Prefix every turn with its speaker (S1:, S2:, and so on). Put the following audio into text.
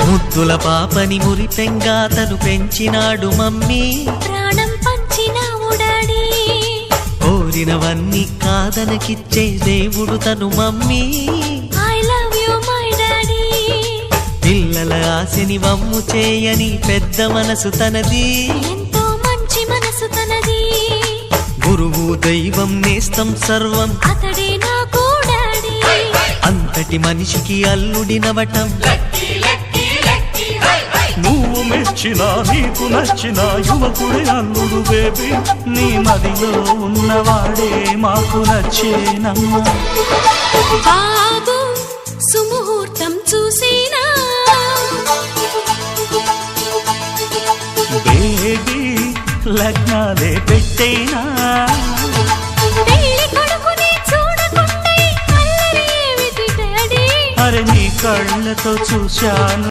S1: ముద్దుల పాపని మురిపెంగా తను పెంచినాడు మమ్మీ,
S2: ప్రాణం పంచినావు డాడీ,
S1: కోరినవన్నీ కాదనకిచ్చే దేవుడు తను mummy.
S2: I love you my daddy.
S1: పిల్లల ఆశని వమ్ము చేయని పెద్ద మనసు తనది,
S2: ఎంతో మంచి మనసు తనది.
S1: గురువు దైవం నేస్తం సర్వం
S2: అతడే నాకు డాడీ.
S1: అంతటి మనిషికి అల్లుడినవటం,
S3: నువ్వు మెచ్చిన నీకు నచ్చిన యువకుడే అల్లుడు బేబీ, నీ మదిలో ఉన్నవాడే మాకు నచ్చేనమ్మా.
S2: బాబు సుముహూర్తం చూసినా,
S3: బేబీ లగ్నాలే పెట్టేనా,
S2: పెళ్లి కొడుకుని చూడకుంటే అల్లరి ఏమిటి డాడీ.
S3: అరే నీ కళ్ళతో చూశాను